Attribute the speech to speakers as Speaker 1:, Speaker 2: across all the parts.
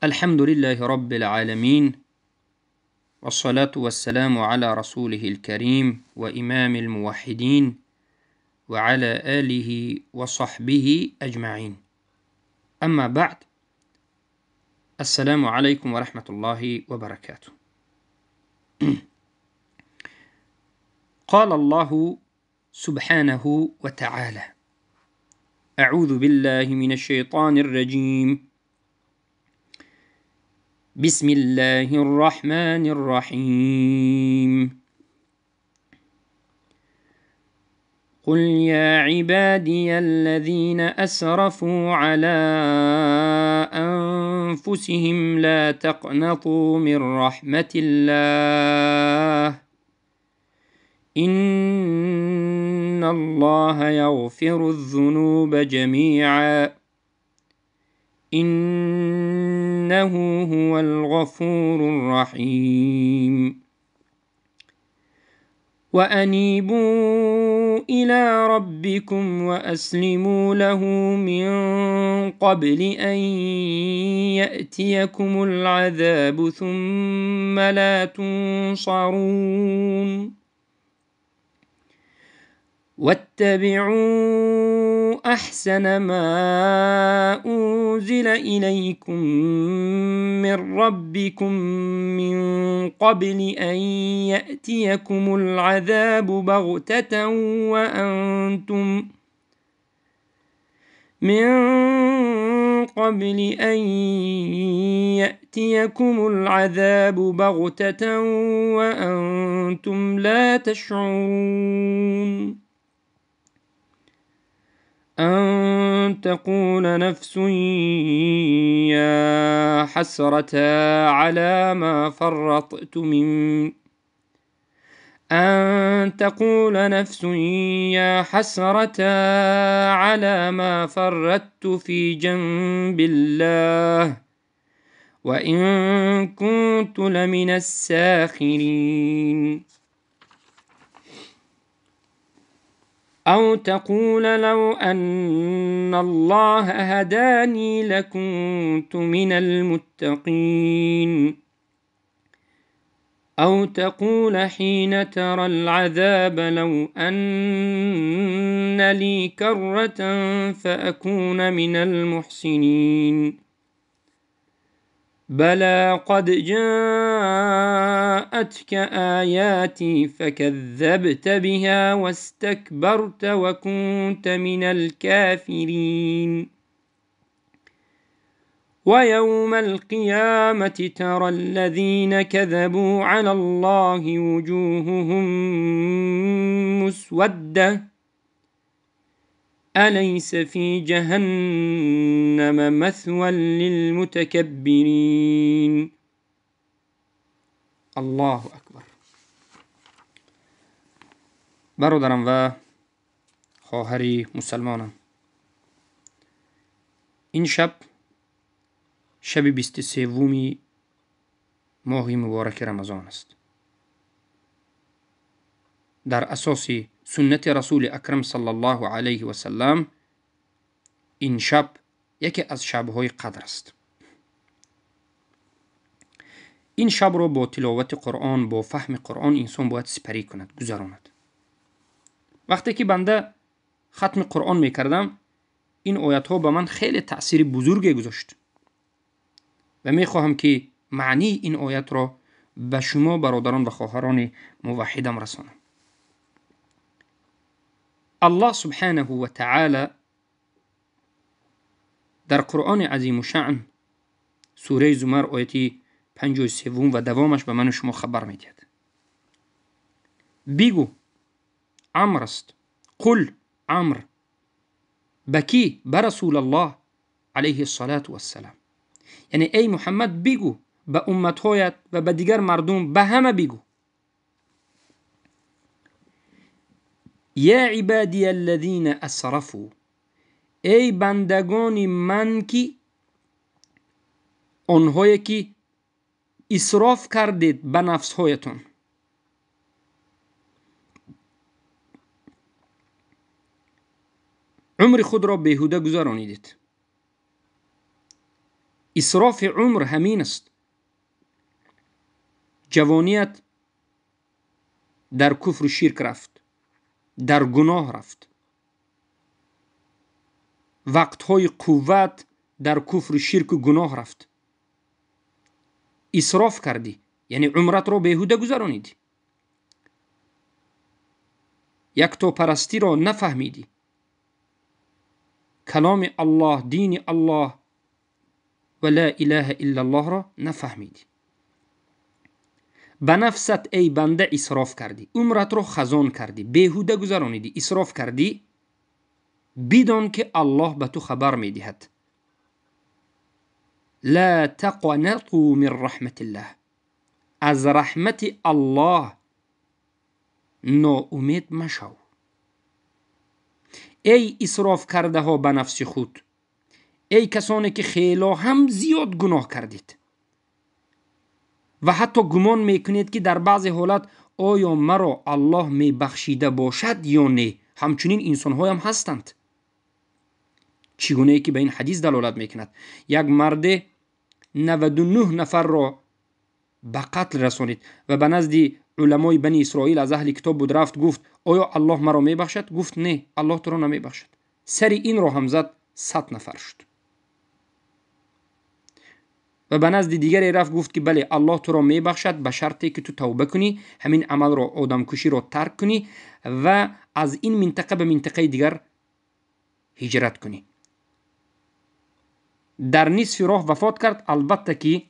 Speaker 1: الحمد لله رب العالمين، والصلاة والسلام على رسوله الكريم وإمام الموحدين وعلى آله وصحبه أجمعين. أما بعد، السلام عليكم ورحمة الله وبركاته. قال الله سبحانه وتعالى: أعوذ بالله من الشيطان الرجيم. بسم الله الرحمن الرحيم. قل يا عبادي الذين أسرفوا على أنفسهم لا تقنطوا من رحمة الله إن الله يغفر الذنوب جميعا إنه هو الغفور الرحيم. وأنيبوا إلى ربكم وأسلموا له من قبل أن يأتيكم العذاب ثم لا تنصرون. واتبعوا أحسن ما أنزل إليكم من ربكم من قبل أن يأتيكم العذاب بغتة وأنتم لا تشعرون. أن تقول نفس يا حسرة على ما فرطت في جنب الله وإن كنت لمن الساخرين. أو تقول لو أن الله هداني لكنت من المتقين. أو تقول حين ترى العذاب لو أن لي كرة فأكون من المحسنين. بلى قد جاءتك آياتي فكذبت بها واستكبرت وكنت من الكافرين. ويوم القيامة ترى الذين كذبوا على الله وجوههم مسودة أليس في جهنم مثوى للمتكبرين. الله اکبر. برادرم و خواهری مسلمانم، این شب 23 ماه مبارک رمضان است. در اساس سنت رسول اکرم صلی الله علیه و سلم این شب یکی از شب‌های قدر است. این شب را با تلاوت قرآن، با فهم قرآن انسان باید سپری کند، گذراند. وقتی که بنده ختم قرآن میکردم، این آیات ها به من خیلی تأثیر بزرگی گذاشت و میخواهم که معنی این آیات را به شما برادران و خواهران موحدم رسانم. الله سبحانه و تعالی در قرآن عظیم و شأن سوره زمر آیتی 53 و دوامش به من و شما خبر میدهد. بگو، امر است. قل، امر. بکی؟ به رسول الله علیه الصلاة والسلام. یعنی ای محمد بگو به امتهایت و به دیگر مردم، به همه بگو. یا عبادی الذین اسرفوا، ای بندگان من که آنهایی که اسراف کردید به نفسهایتان. عمر خود را بیهوده گذرانیدید. اسراف عمر همین است. جوانیت در کفر و شرک رفت، در گناه رفت. وقتهای قوت در کفر و شرک و گناه رفت. اسراف کردی، یعنی عمرت رو بیهوده گذرانیدی. یک تو پرستی رو نفهمیدی. کلام الله، دین الله و لا اله الا الله را نفهمیدی. به نفست ای بنده اسراف کردی، عمرت رو خزان کردی، بیهوده گذرانیدی، اسراف کردی، بدان که الله به تو خبر میدهد. لا تقنطوا من رحمت الله. از رحمت الله ناامید مشو. ای اسراف کرده ها به نفس خود، ای کسانی که خیلی هم زیاد گناه کردید و حتی گمان میکنید که در بعض حالت آیا مرا الله میبخشیده باشد یا نه. همچنین انسان های هم هستند. چگونه ای که به این حدیث دلالت میکند. یک مرد 99 نفر را به قتل رسانید و به نزد علمای بنی اسرائیل از اهل کتاب بود، رفت گفت آیا الله مرا میبخشد؟ گفت نه، الله تو را نمیبخشد. سر این را هم زد، 100 نفر شد. و به نزد دیگری رفت گفت که بله الله تو را میبخشد به شرطی که تو توبه کنی، همین عمل را، آدم کشی را ترک کنی و از این منطقه به منطقه دیگر هجرت کنی. در نصف راه وفات کرد. البته که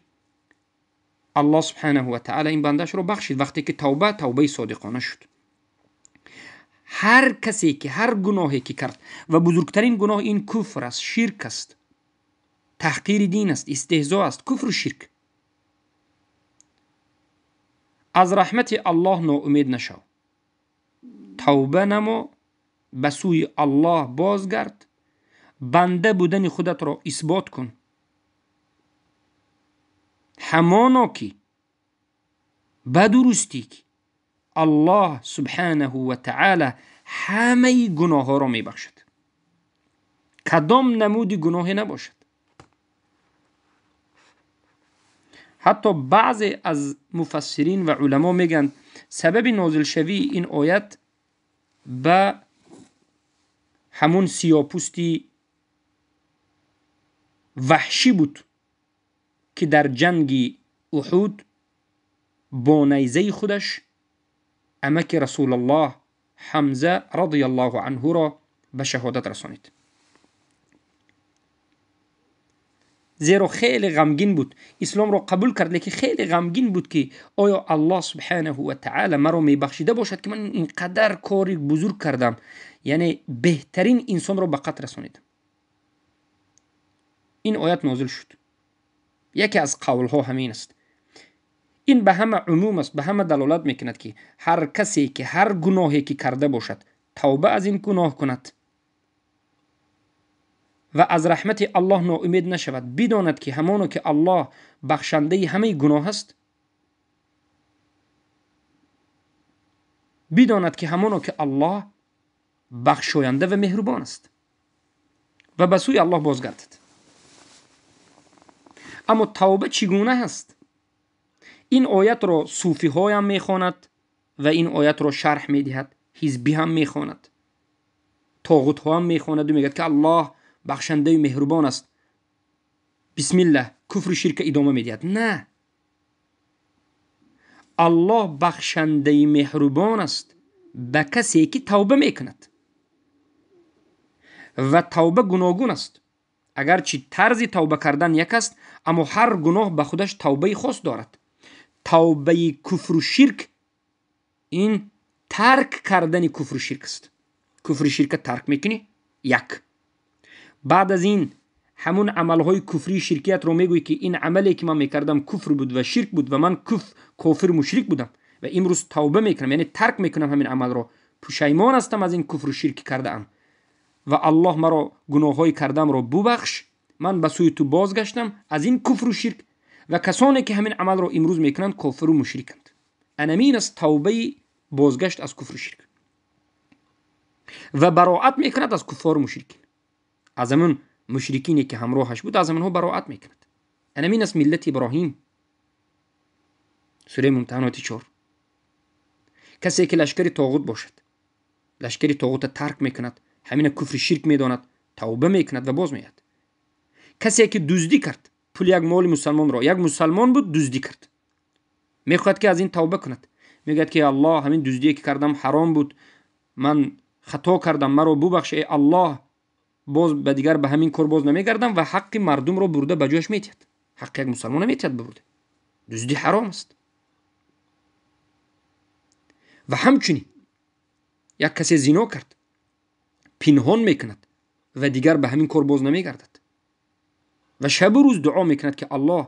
Speaker 1: الله سبحانه و تعالی این بندش رو بخشید وقتی که توبه صادقانه شد. هر کسی که هر گناهی که کرد و بزرگترین گناه این کفر است، شرک است، تحقیر دین است، استهزاء است، کفر و شرک. از رحمت الله ناامید نشو. توبه نما، به سوی الله بازگرد، بنده بودن خودت را اثبات کن. همانا که بدرستی که الله سبحانه و تعالی همه گناه ها را می بخشد. کدام نمودی گناه نباشد. حتی بعضی از مفسرین و علما میگن سبب نازل شوی این آیت به همون سیاپوستی وحشی بود که در جنگ احد با نیزه خودش عمک رسول الله حمزه رضی الله عنه را به شهادت رسانید. زیرا خیلی غمگین بود، اسلام را قبول کرد لیکن خیلی غمگین بود که آیا الله سبحانه و تعالی مرا میبخشیده باشد که من اینقدر کاری بزرگ کردم، یعنی بهترین انسان را به قتل رسانیدم. این آیت نازل شد. یکی از قولها همین است. این به همه عموم است، به همه دلالت میکند که هر کسی که هر گناهی که کرده باشد توبه از این گناه کند و از رحمت الله ناامید نشود، بداند که همانو که الله بخشنده همه گناه است، بداند که همانو که الله بخشاینده و مهربان است و به سوی الله بازگردد. اما توبه چگونه است؟ این آیت را صوفی های هم میخواند و این آیت را شرح میدهد. حزبی هم میخواند، طاغوت ها هم میخواند و میگه که الله بخشنده و مهربان است. بسم الله، کفر و شرک ادامه میدهد. نه، الله بخشنده مهربان است به کسی که توبه میکند و توبه گوناگون است. اگرچه طرز توبه کردن یک است، اما هر گناه به خودش توبه خاص دارد. توبه کفر و شرک این ترک کردن کفر و شرک است. کفر و شرک ترک میکنی، یک. بعد از این همون عملهای کفری شرکیت رو میگوی که این عملی که من میکردم کفر بود و شرک بود و من کافر مشرک بودم و امروز توبه میکنم، یعنی ترک میکنم همین عمل رو، پشیمان هستم از این کفر و شرک کرده ام و الله مرا گناههای کردم رو ببخش. من به سوی تو بازگشتم از این کفر و شرک و کسانی که همین عمل رو امروز میکنند کافر و مشرکند. انمین است توبه بازگشت از کفر و شرک و براءت میکند از کفار و مشرکین. از همون مشرکینی که همراهش بود از همونها براءت میکند. همین است ملت ابراهیم. سوره ممتحنات 4. کسی که لشکر طاغوت باشد، لشکر طاغوت ترک میکند، همین کفر شرک میداند، توبه میکند و باز میاد. کسی که دزدی کرد پول یک مال مسلمان را، یک مسلمان بود دزدی کرد، میخواد که از این توبه کند، میگه که الله همین دزدی که کردم حرام بود، من خطا کردم، مرا ببخش ای الله، باز به دیگر به همین کار باز نمیگردم و حق مردم رو برده به جاش میتید. حق یک مسلمان نمیتید ببرده، دزدی حرام است. و همچنین یک کسی زنا کرد، پنهان میکند و دیگر به همین کار باز نمیگردد و شب و روز دعا میکند که الله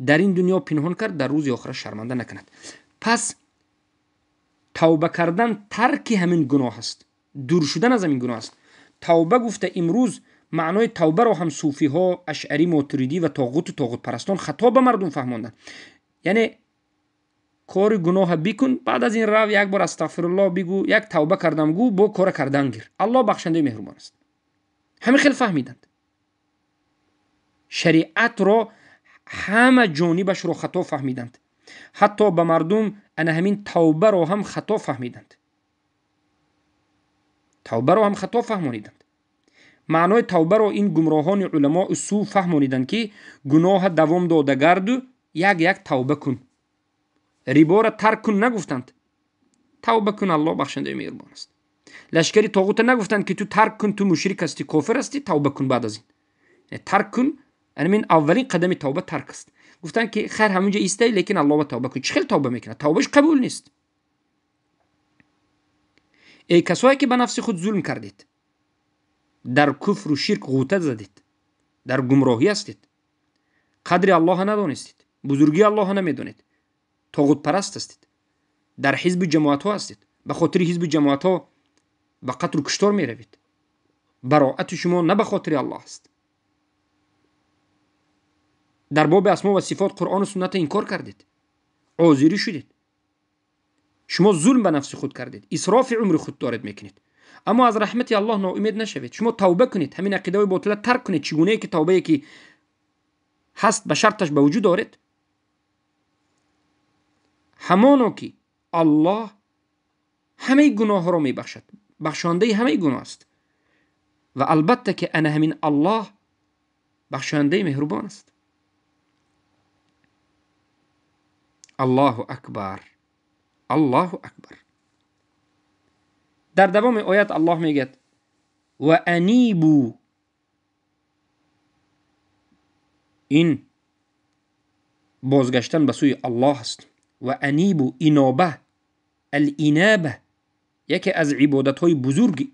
Speaker 1: در این دنیا پنهان کرد، در روز آخرت شرمنده نکند. پس توبه کردن ترک همین گناه است، دور شدن از همین گناه است. توبه گفته امروز معنای توبه رو هم صوفی ها، اشعری، ماتریدی و طاغوت پرستان خطا به مردم فهماندن. یعنی کار گناه بکن، بعد از این رو یک بار استغفر الله بگو، یک توبه کردم گو، با کار کردن گیر، الله بخشنده مهربان است. همه خیلی فهمیدند شریعت را، همه جانبش رو خطا فهمیدند. حتی به مردم ان همین توبه رو هم خطا فهمیدند، توبه رو هم خطا فهمانیدند. معنای توبه رو این گمراهان علماء سو فهمانیدند که گناه دوام داده گرد و یک توبه کن. ریبا را ترک کن نگفتند، توبه کن، الله بخشنده مهربان است. لشکری طاغوت نگفتند که تو ترک کن، تو مشرک هستی، کافر هستی، توبه کن. بعد از این ترک کن، همین اولین قدم توبه ترک است. گفتن که خیر همونجا ایسته، لیکن الله با توبه کن. چه خیلی توبه میکنه، توبهش قبول نیست. ای کسایی که به نفس خود ظلم کردید، در کفر و شرک غوطه زدید، در گمراهی هستید، قدر الله ندانستید، بزرگی الله نمیدونید، طاغوت پرست هستید، در حزب جماعت ها هستید، به خاطر حزب جماعت ها به قتل و کشتار می روید. براءت شما نه به خاطر الله است. در باب اسما و صفات قرآن و سنت انکار کردید، عاذری شدید. شما ظلم به نفس خود کردید، اسراف عمر خود دارید میکنید. اما از رحمت الله ناامید نشوید، شما توبه کنید، همین عقیده و باطل ترک کنید. چگونه که توبه که هست به شرطش به وجود دارید، همانا که الله همه گناه را میبخشد، بخشنده همه گناه است. و البته که انا همین الله بخشنده مهربان است. الله اکبر، الله اکبر. در دوام آیت الله میگه و انیبو، این بازگشتن به سوی الله است. و انیبو، اینابه، الانابه یکی از عبادت های بزرگی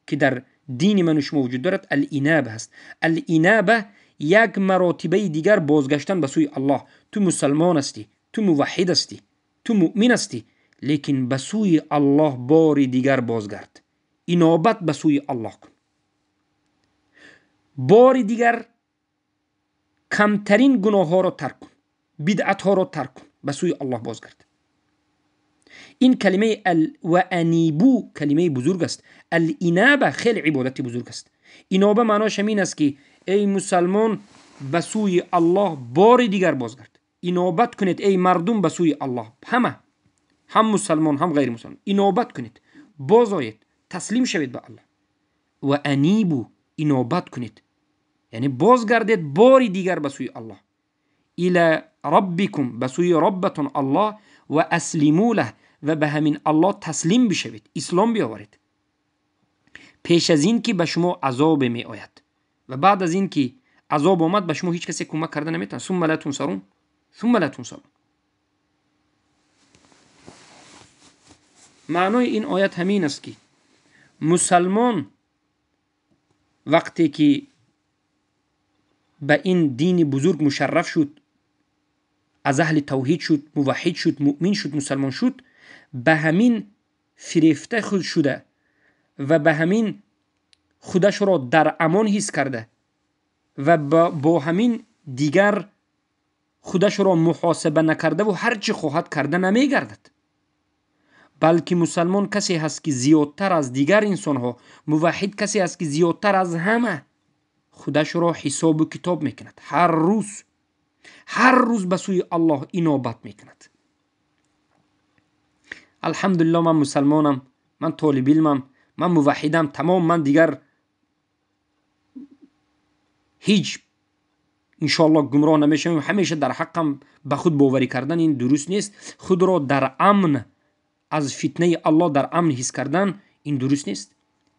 Speaker 1: که در دین من و شما وجود دارد الانابه هست. الانابه یک مراتبه دیگر بازگشتن به سوی الله. تو مسلمان هستی، تو موحد هستی، تو مؤمن هستی، لیکن به سوی الله بار دیگر بازگرد، انابت به سوی الله کن. بار دیگر کمترین گناه ها را ترک کن، بدعت ها را ترک کن، به سوی الله بازگرد. این کلمه و انیبو کلمه بزرگ است. الانابه خیلی عبادت بزرگ است. انابه معناش همین است که ای مسلمان به سوی الله بار دیگر بازگرد، انابت کنید ای مردم به سوی الله، هم مسلمان هم غیر مسلمان، انابت کنید، باز آیید، تسلیم شوید به الله. و انیبو، انابت کنید یعنی بازگردید بار دیگر به سوی الله. الی ربکم، به سوی ربتون الله، و اسلموا له، و به همین الله تسلیم بشوید، اسلام بیاورید. پیش از این که به شما عذاب می آید و بعد از این که عذاب آمد به شما هیچ کسی کمک کرده نمیتونه. ثم لا تنصرون، ثم لا تنصرون. معنای این آیت همین است که مسلمان وقتی که به این دین بزرگ مشرف شد، از اهل توحید شد، موحد شد، مؤمن شد، مسلمان شد، به همین فریفته خود شده و به همین خودش را در امان حس کرده و با همین دیگر خودش را محاسبه نکرده و هر چی خواهد کرده نمیگردد. بلکه مسلمان کسی هست که زیادتر از دیگر انسان ها، موحد کسی هست که زیادتر از همه خودش را حساب و کتاب میکند. هر روز به سوی الله انابت میکند. الحمدلله من مسلمانم، من طالب علمم، من موحدم، تمام، من دیگر هیچ انشاءالله گمراه نمیشم. همیشه در حقم به خود باوری کردن این درست نیست. خود را در امن از فتنه الله در امن حس کردن این درست نیست.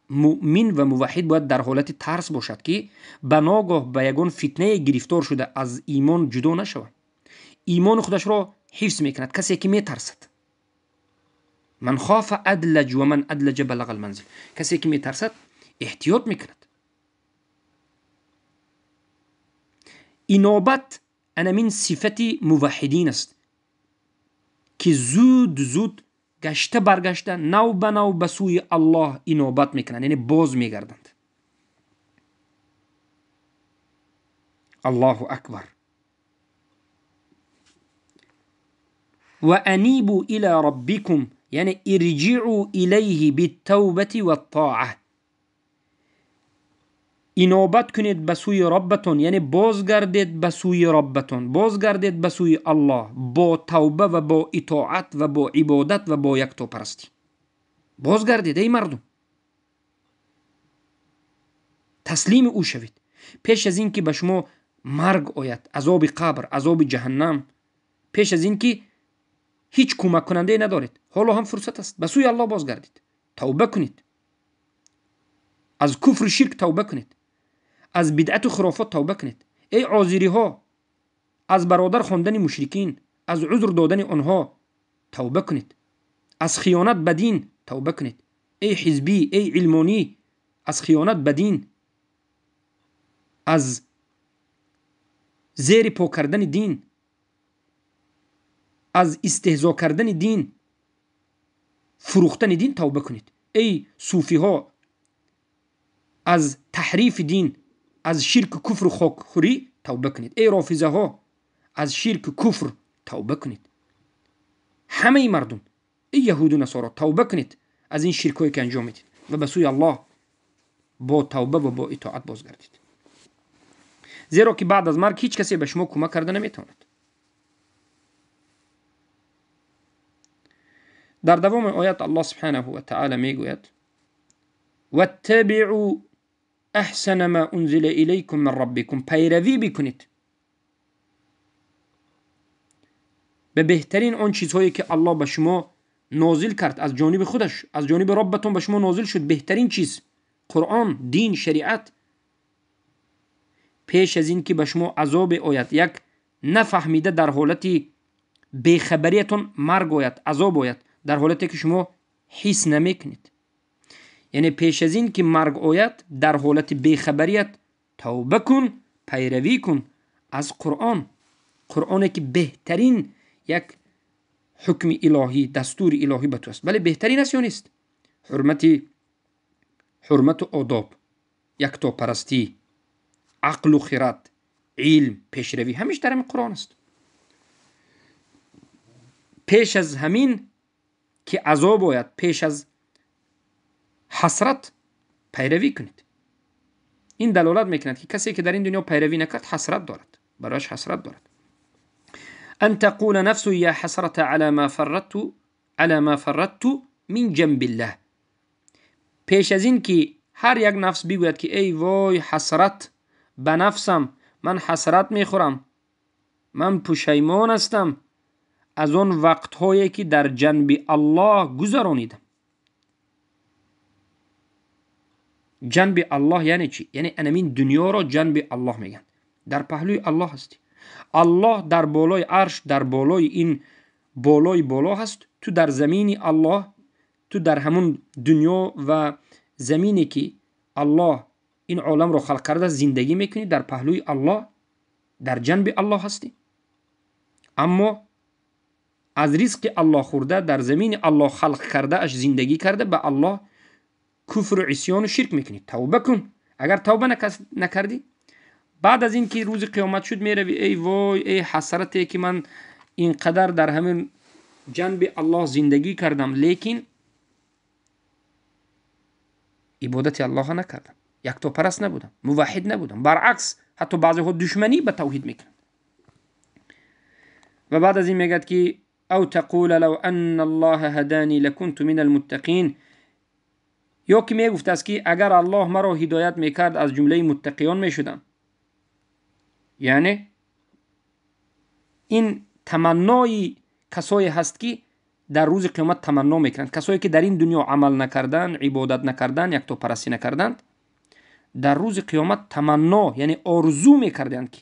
Speaker 1: مؤمن و موحد باید در حالت ترس باشد که به ناگاه به یگان فتنه گرفتار شده از ایمان جدا نشود. ایمان خودش را حفظ میکند. کسی که میترسد، من خاف ادلج و من ادلج بلغ المنزل، کسی که میترسد احتیاط میکند. انابت من صفت موحدین است که زود گشته برگشته نو به نو به سوی الله انابت میکنند، یعنی باز میگردند. الله اکبر. و انیبوا الی ربکم، یعنی ارجعوا الیه بالتوبه والطاعه. انابت کنید به سوی ربتون، یعنی بازگردید به سوی ربتون، بازگردید به سوی الله با توبه و با اطاعت و با عبادت و با یکتاپرستی. بازگردید ای مردم، تسلیم او شوید. پیش از این که به شما مرگ آید، عذاب قبر، عذاب جهنم، پیش از این که هیچ کمک کننده ندارید، حالا هم فرصت است. به سوی الله بازگردید، توبه کنید، از کفر و شرک توبه کنید، از بدعت و خرافات توبه کنید. ای عاذری ها، از برادر خواندن مشرکین، از عذر دادن آنها توبه کنید. از خیانت به دین توبه کنید. ای حزبی، ای علمانی، از خیانت به دین، از زیر پا کردن دین، از استهزا کردن دین، فروختن دین توبه کنید. ای صوفی ها، از تحریف دین، از شرک و کفر و خاکخوری توبه کنید. ای رافضه ها، از شرک و کفر توبه کنید. همه مردم، ای یهود و نصارا، توبه کنید از این شرکایی که انجام میدید و به سوی الله با توبه و با اطاعت بازگردید. زیرا که بعد از مرگ هیچ کسی به شما کمک کرده نمیتواند. در دوام آیات الله سبحانه و تعالی میگوید: واتبعوا احسن ما انزل الیکم من ربکم. پیروی بکنید به بهترین آن چیزهایی که الله به شما نازل کرد از جانب خودش، از جانب ربتون به شما نازل شد. بهترین چیز قرآن، دین، شریعت. پیش از این که به شما عذاب آید، یک نفهمیده در حالت بیخبریتون مرگ آید، عذاب آید، در حالتی که شما حس نمیکنید. یعنی پیش از این که مرگ آید در حالت بیخبریت توبه کن، پیروی کن از قرآن. قرآنی که بهترین یک حکم الهی، دستور الهی به تو است. ولی بهترین است یا نیست؟ حرمت و آداب، یکتاپرستی، عقل و خرد، علم، پیشروی، همیش در همین قرآن است. پیش از همین که عذاب آید، پیش از حسرت، پیروی کنید. این دلالت میکند که کسی که در این دنیا پیروی نکرد حسرت دارد، برایش حسرت دارد. ان تقول نفس یا حسرت على ما فرطت من جنب الله. پیش از این که هر یک نفس بگوید که ای وای حسرت به نفسم، من حسرت میخورم، من پشیمان هستم از اون وقتهایی که در جنب الله گذرانیدم. جنب الله یعنی چی؟ یعنی انمین دنیا را جنب الله میگن. در پهلوی الله هستی. الله در بالای عرش، در بالای این بالای بالا هست. تو در زمین الله، تو در همون دنیا و زمینی که الله این عالم را خلق کرده زندگی میکنی. در پهلوی الله، در جنب الله هستی. اما از رزق الله خورده، در زمین الله خلق کرده اش زندگی کرده، به الله کفر و عصیان و شرک میکنی. توبه کن. اگر توبه نکردی، بعد از این که روز قیامت شد میروی ای وای، ای حسرتی که من اینقدر در همین جنب الله زندگی کردم لیکن عبادت الله نکردم. یکتا پرست نبودن، موحد نبودن. برعکس حتی بعضی ها دشمنی به توحید میکنن. و بعد از این میگه که او تقول لو ان الله هدانی لکنت من المتقین، یا که میگفت است که اگر الله مرا هدایت میکرد از جمله متقیان میشدم. یعنی این تمنای کسایی هست که در روز قیامت تمنا میکنند. کسایی که در این دنیا عمل نکردن، عبادت نکردن، یکتا پرستی نکردند، در روز قیامت تمنا یعنی آرزو میکردند که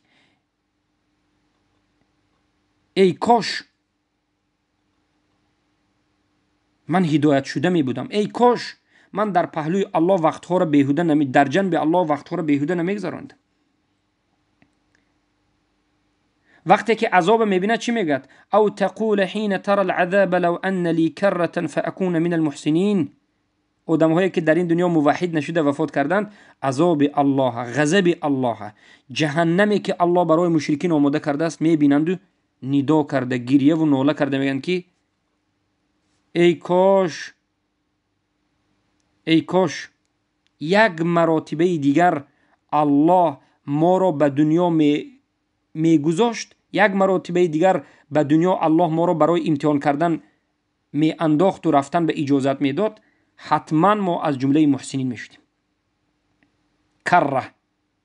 Speaker 1: ای کاش من هدایت شده می بودم، ای کاش من در پهلوی الله وقتها را بیهوده در جنب الله وقتها را بیهوده نمیگذراندم. وقتی که عذاب میبینه چی میگه؟ او تقول حين ترى العذاب لو ان لي كرة فاكون من المحسنين. آدم‌هایی که در این دنیا موحد نشده وفات کردند، عذاب الله، غضب الله، جهنمی که الله برای مشرکین آماده کرده است میبینند و ندا کرده، گریه و ناله کرده، میگن که ای کاش یک مراتبه دیگر الله ما را به دنیا میگذاشت، یک مراتبه دیگر به دنیا الله ما را برای امتحان کردن می انداخت و رفتن به اجازت میداد، حتما ما از جمله محسنین میشدیم.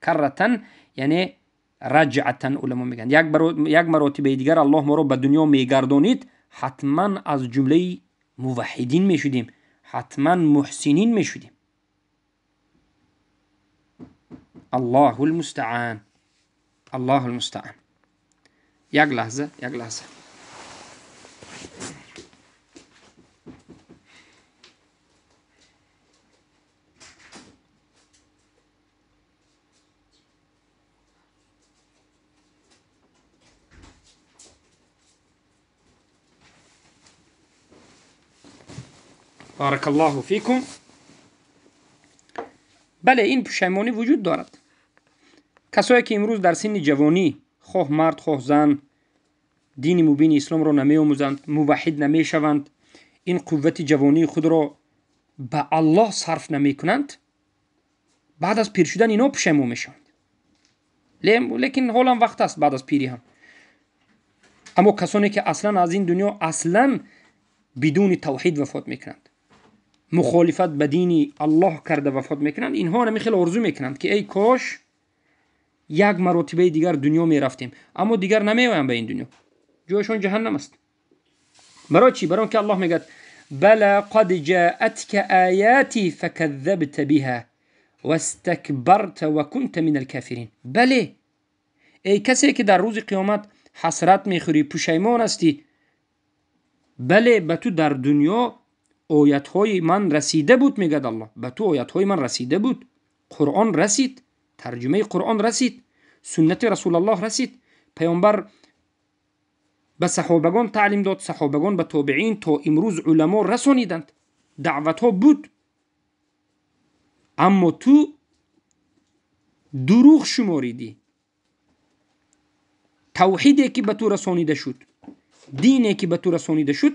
Speaker 1: کرتن یعنی رجعتن، علما میگن یک مراتبه دیگر الله ما را به دنیا میگردانید، حتما از جمله موحدین میشدیم، حتما محسنین میشدیم. الله المستعان، الله المستعان. یک لحظه بارک الله فیکم. بله، این پشیمانی وجود دارد. کسایی که امروز در سن جوانی، خواه مرد خواه زن، دین مبین اسلام را نمی آموزند، موحد نمی شوند، این قوت جوانی خود را به الله صرف نمی کنند، بعد از پیر شدن اینا پشیمان میشوند. لیکن حالا وقت است بعد از پیری هم. اما کسانی که اصلا از این دنیا اصلا بدون توحید وفات میکنند، مخالفت به دین الله کرده وفات میکنند، اینها را خیلی آرزو میکنند که ای کاش یک مرتبه دیگر دنیا میرفتیم، اما دیگر نمیایم به این دنیا، جایشون جهنم است. برای چی؟ برای که الله میگه بلا قد جاءتك آیاتی فکذبت بها واستكبرت وكنت من الكافرین. بله، ای کسی که در روز قیامت حسرت میخوری، پشیمان هستی، بله به تو در دنیا آیت‌های من رسیده بود، میگه الله، به تو آیت‌های من رسیده بود، قرآن رسید، ترجمه قرآن رسید، سنت رسول الله رسید، پیامبر به صحابگان تعلیم داد، صحابگان به تابعین، تا امروز علما رسانیدند، دعوت ها بود، اما تو دروغ شماریدی. توحیدی که به تو رسانیده شد، دینی که به تو رسانیده شد،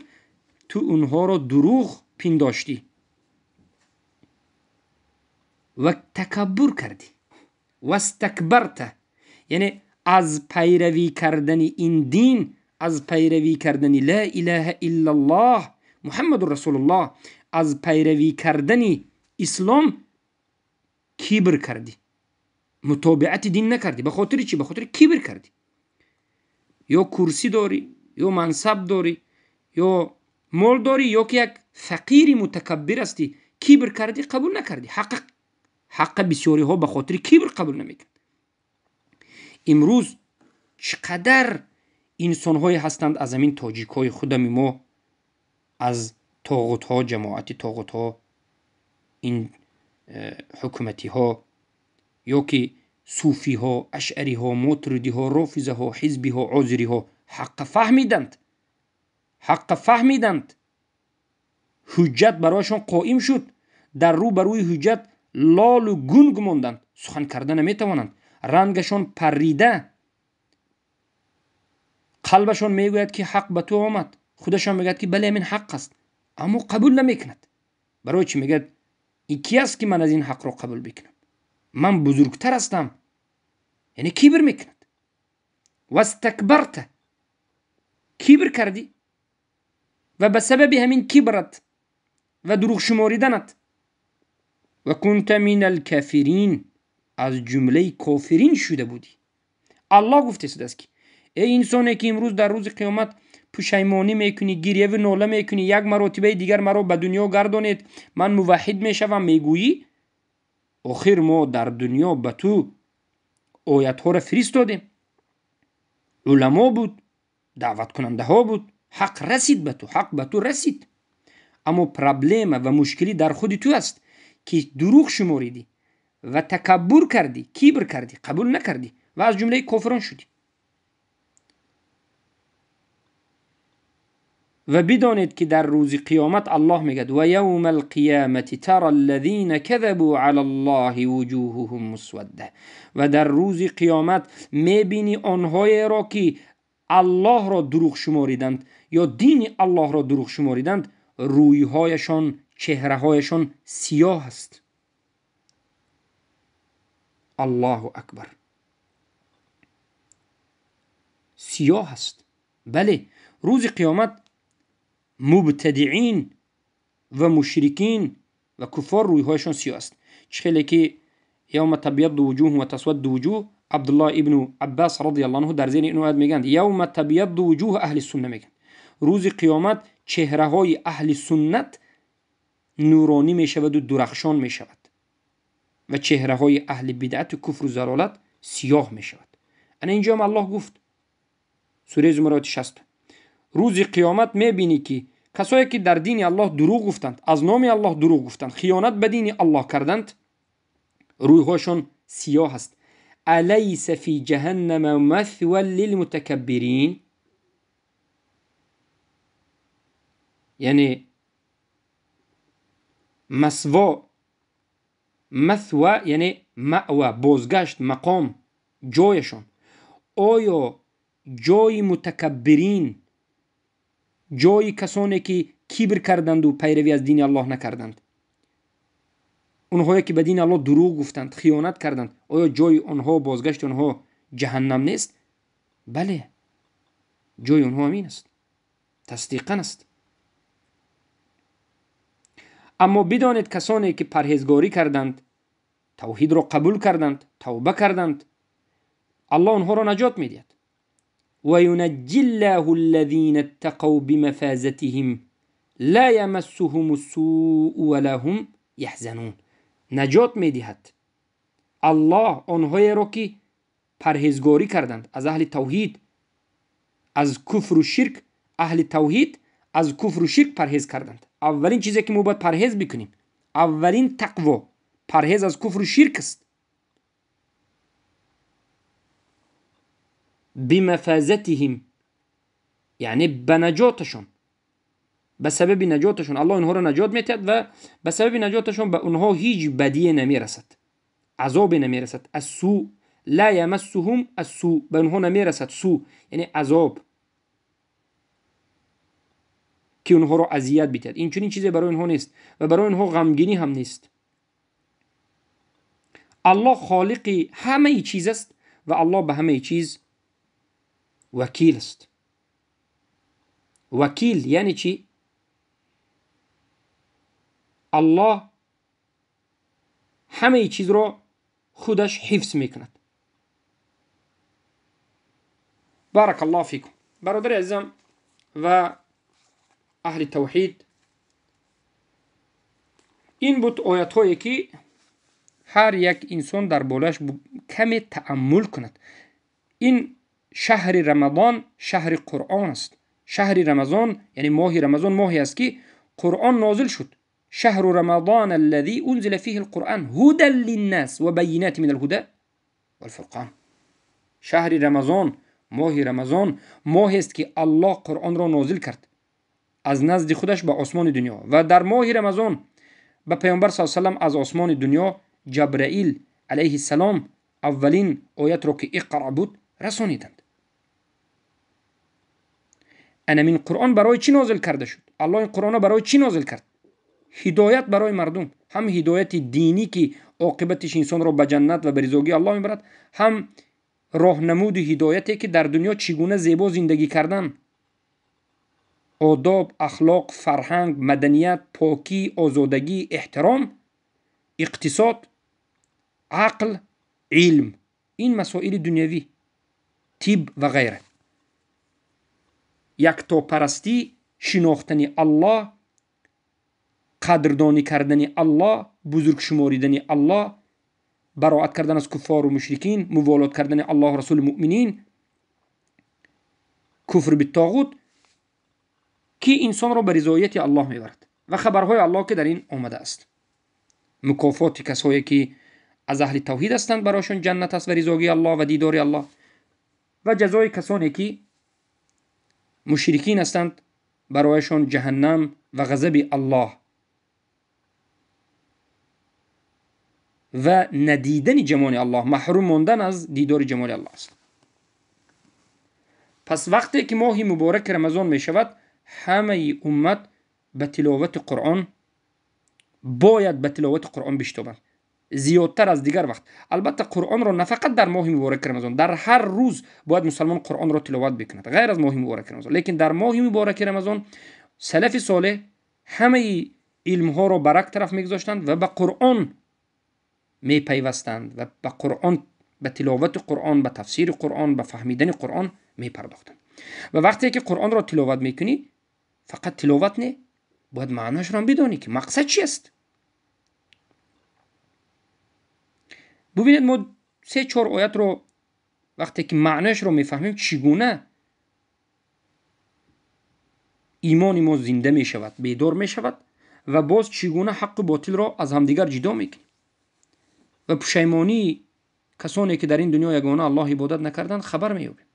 Speaker 1: تو اونها را دروغ پنداشتی و تکبر کردی و استکبرت، یعنی از پیروی کردن این دین، از پیروی کردن لا اله الا الله محمد رسول الله، از پیروی کردن اسلام کبر کردی، متابعت دین نکردی. به خاطر چی؟ به خاطر کبر کردی. یا کرسی داری، یا منصب داری، یا مال داری، یا که یک فقیر متکبر هستی، کبر کردی، قبول نکردی. حق بسیاری ها به خاطر کبر قبول نمیکرد. امروز چقدر انسان های هستند از همین تاجیک های خودم ما، از طاغوت ها، جماعت طاغوت ها، این حکومتی ها، یا که صوفی ها، اشعری ها، مطردی ها، رافضه ها، حزبی ها، عذری ها، حق فهمیدند، حجت برایشان قائم شد، در رو بروی حجت لال و گنگ ماندند، سخن کردن نمیتوانند، رنگشان پریده، قلبشان میگوید که حق به تو آمد، خودشان میگوید که بله این حق است، اما قبول نمیکند. برای چی؟ میگه این کی است که من از این حق را قبول بکنم؟ من بزرگتر هستم، یعنی کبر میکند. و استکبرت، کبر کردی و به سبب همین کبرت و دروغ شماریدنت و کنت من الکافرین، از جمله کافرین شده بودی. الله گفته است که ای انسانی که امروز در روز قیامت پشیمانی میکنی، گریه و ناله میکنی، یک مرتبه دیگر مرا به دنیا گردانید، من موحد میشوم، میگویی آخر ما در دنیا به تو آیت ها را فرستادیم، علما بود، دعوت کننده ها بود، حق رسید به تو، حق به تو رسید، اما پرابلم و مشکلی در خود تو است که دروغ شماریدی و تکبر کردی، کبر کردی، قبول نکردی و از جمله کافران شدی. و بدانید که در روز قیامت الله میگه و یوم القیامت ترى الذین كذبوا علی الله وجوههم مسوده، و در روز قیامت میبینی آنهایی را که الله را دروغ شماریدند یا دین الله را دروغ شماریدند، رویهایشان، چهرههایشان سیاه است. الله اکبر، سیاه است. بله، روز قیامت مبتدعین و مشرکین و کفار رویهایشان سیاه است. خیلی که یوم تبیض وجوه و تسود وجوه، عبدالله ابن عباس رضی الله عنه در زیر این آیه میگن یوم تبیض وجوه اهل سنت، میگن روز قیامت چهره های اهل سنت نورانی میشود و درخشان میشود و چهره های اهل بدعت و کفر و ضلالت سیاه میشود. انا اینجا هم الله گفت سوره زمرات 60 روز قیامت میبینی که کسایی که در دین الله دروغ گفتند، از نام الله دروغ گفتند، خیانت به دین الله کردند، رویهاشون سیاه است. الیس فی جهنم مثوى للمتکبرین، یعنی مثوى یعنی مأوى، بازگشت، مقام، جایشون. آیا جای متکبرین، جای کسانی که کبر کردند و پیروی از دین الله نکردند، اونهایی که به دین الله دروغ گفتند، خیانت کردند، آیا جای اونها، بازگشت اونها جهنم نیست؟ بله، جای اونها همین است، تصدیقاً است. اما بدانید کسانی که پرهیزگاری کردند، توحید را قبول کردند، توبه کردند، الله اونها را نجات میدهد. و ینجی الله الذین اتقوا بمفازتهم لا یمسهم السوء ولا هم یحزنون. نجات میدهد الله آنهایی را که پرهیزگاری کردند از اهل توحید، از کفر و شرک. اهل توحید از کفر و شرک پرهیز کردند. اولین چیزی که ما باید پرهیز بکنیم، اولین تقوا پرهیز از کفر و شرک است. بمفازتهم یعنی به نجاتشون، به سبب نجاتشون الله اونها را نجات میدهد و به سبب نجاتشون به اونها هیچ بدی نمیرسد، عذاب نمیرسد. السوء لا یمسهم السوء، به اونها نمیرسد سوء یعنی عذاب که اونها را اذیت بدهد. این چنین چیزی برای اونها نیست و برای اونها غمگینی هم نیست. الله خالق همه چیز است و الله به همه چیز وکیل است. وکیل یعنی چی؟ الله همه چیز را خودش حفظ میکند. بارک الله فیکم. برادر عزیزم و اهل توحید، این بود آیات هایی که هر یک انسان در بالش کمی تأمل کند. این شهر رمضان شهر قرآن است. شهر رمضان یعنی ماه رمضان ماهی است که قرآن نازل شد. شهر رمضان الذي انزل فيه القرآن هدى للناس و بینات من الهدى والفرقان. شهر رمضان، ماه رمضان ماهی است که الله قرآن را نازل کرد از نزد خودش به آسمان دنیا و در ماه رمضان به پیامبر صلی الله علیه و سلم از آسمان دنیا جبرائیل علیه السلام اولین آیت را که اقرأ بود رسانیدند. انا من قرآن برای چی نازل کرده شد؟ الله این قرآن برای چی نازل کرد؟ هدایت برای مردم، هم هدایت دینی که عاقبتش انسان را به جنت و به رضایت الله میبرد، هم راهنمود و هدایتی که در دنیا چگونه زیبا زندگی کردن، آداب، اخلاق، فرهنگ، مدنیت، پاکی، آزادگی، احترام، اقتصاد، عقل، علم، این مسائل دنیوی، طب و غیره. یکتا پرستی، شناختن الله، قدردانی کردن الله، بزرگ شماریدن الله، براءت کردن از کفار و مشرکین، موالات کردن الله و رسول مؤمنین، کفر بالطاغوت، که انسان را به رضایت الله میبرد و خبرهای الله که در این آمده است. مکافات کسایی که از اهل توحید هستند برایشان جنت است و رضایت الله و دیدار الله، و جزای کسانی که مشرکین هستند برایشان جهنم و غضب الله و ندیدن جمال الله، محروم ماندن از دیدار جمال الله است. پس وقتی که ماه مبارک رمضان می شود، همه امت به تلاوت قرآن باید به تلاوت قرآن بشتابند زیادتر از دیگر وقت. البته قرآن را نه فقط در ماه مبارک رمضان، در هر روز باید مسلمان قرآن را تلاوت بکند غیر از ماه مبارک رمضان. لیکن در ماه مبارک رمضان سلف صالح همه علم ها را برک طرف میگذاشتند و به قرآن می پیوستند و به قرآن، به تلاوت قرآن، به تفسیر قرآن، به فهمیدن قرآن می پرداختند. و وقتی که قرآن را تلاوت میکنی، فقط تلاوت نه، باید معناش را بدانی که مقصد چی است. ببینید ما 3-4 آیت رو وقتی که معناش رو میفهمیم، چگونه ایمان ما زنده می شود، بیدار می شود و باز چگونه حق و باطل را از همدیگر جدا میکنیم و پشیمانی کسانی که در این دنیا یگانه الله عبادت نکردند خبر مییابیم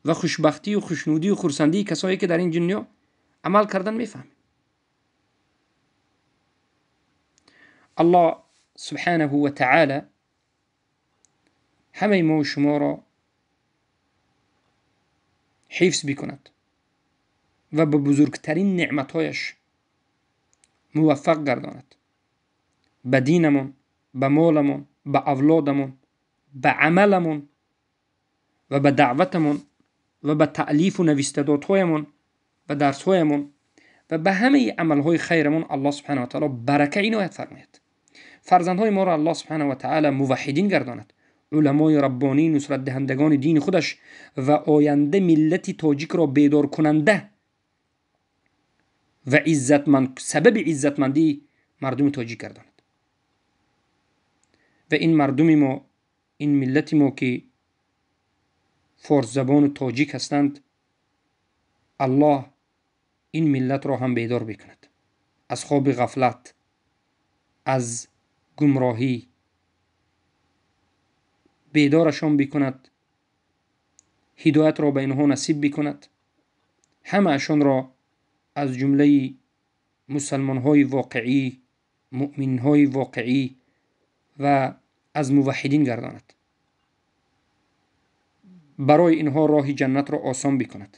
Speaker 1: و خوشبختی و خوشنودی و خرسندی کسایی که در این دنیا عمل کردن میفهمیم. الله سبحانه و تعالی همه ما و شما را حفظ بکند و به بزرگترین نعمتهایش موفق گرداند، به دینمون، به مالمون، به اولادمون، به عملمون و به دعوتمون و به تألیف و نویستدادهایمون و درسهایمون و به همه عملهای خیرمون الله سبحانه و تعالی برکه عنایت فرماید. فرزندهای ما را الله سبحانه و تعالی موحدین گرداند، علمای ربانی، نصرت دهندگان دین خودش و آینده ملت تاجیک را بیدار کننده و سبب عزتمندی مردم تاجیک گرداند. و این مردم ما، این ملت ما که فارس زبان و تاجیک هستند، الله این ملت را هم بیدار بکند از خواب غفلت، از گمراهی، بیدارشان بکند، هدایت را به اینها نصیب بکند، همه اشان را از جمله مسلمان های واقعی، مؤمن های واقعی و از موحدین گرداند، برای اینها راه جنت را آسان بکند.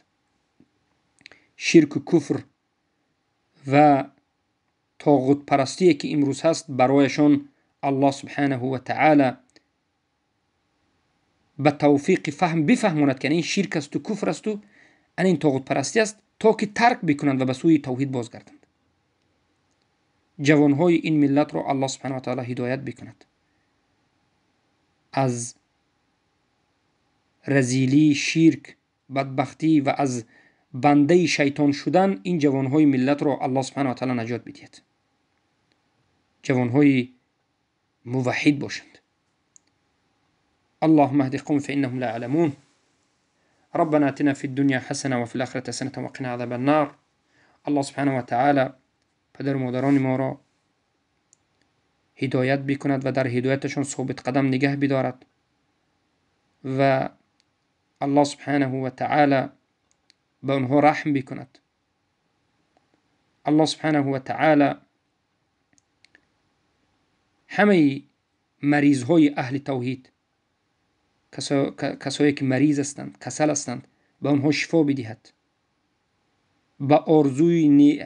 Speaker 1: شرک و کفر و طاغوت پرستی که امروز هست برایشان الله سبحانه و تعالی به توفیق فهم بفهماند که این شرک است و کفر است و این طاغوت پرستی است، تا که ترک بکنند و به سوی توحید بازگردند. جوانهای این ملت را الله سبحانه و تعالی هدایت بکند، از رذیلی، شرک، بدبختی و از بنده شیطان شدن این جوانهای ملت را الله سبحانه و تعالی نجات بدهد. جوانهای موحد باشند. اللهم اهد قوم فإنهم لا يعلمون. ربنا اتنا في الدنيا حسنة وفي الآخرة حسنة وقنا عذاب النار. الله سبحانه و تعالی پدر و مادران ما را هدایت بکند و در هدایتشان ثابت قدم نگه بدارد و الله سبحانه و تعالی به آنها رحم بکند. الله سبحانه و تعالی همه مریض های اهل توحید، کسایی که مریض هستند، کسل هستند، به آنها شفا بدهد. به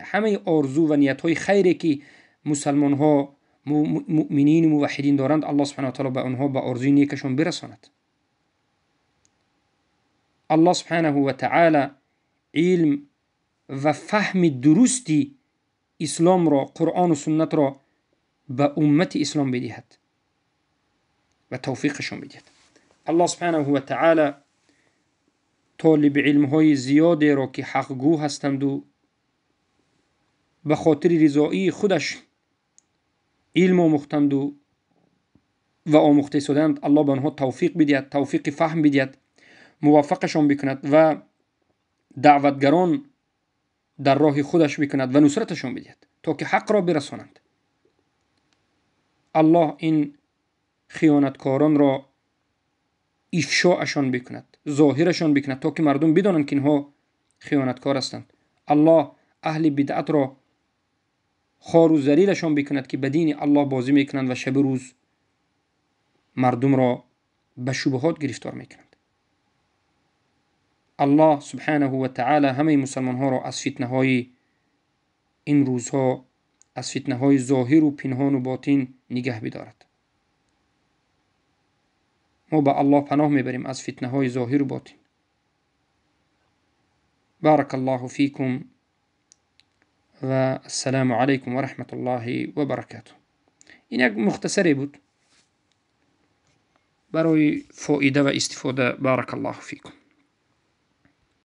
Speaker 1: همه آرزو و نیت های خیری که مسلمان ها مؤمنین موحدین دارند الله سبحانه و تعالی به آنها به آرزوی نیکشان برساند. الله سبحانه و تعالی علم و فهم درستی اسلام را، قرآن و سنت را به امت اسلام بدهد و توفیقشان بدهد. الله سبحانه و تعالی طالب علم های زیادی را که حقگو هستند و به خاطر رضایی خودش علم آموختند و آموخته شدند، الله به آنها توفیق بدهد، توفیق فهم بدهد، موفقشان بکند و دعوتگران در راه خودش بکند و نصرتشان بدهد تا که حق را برسانند. الله این خیانتکاران را افشاءشان بکند، ظاهرشان بکند تا که مردم بدانند که اینها خیانتکار هستند. الله اهل بدعت را خوار و ذلیلشان بکند که به دین الله بازی میکنند و شب روز مردم را به شبهات گرفتار میکنند. الله سبحانه و تعالی همه مسلمان ها را از فتنه های این روزها، از فتنه های ظاهر و پنهان و باطن نگه بدارد. ما به الله پناه میبریم از فتنه های ظاهر و باطن. بارک الله فیکم و السلام علیکم و رحمت الله و برکاته. این یک مختصری بود برای فایده و استفاده. بارک الله فیکم.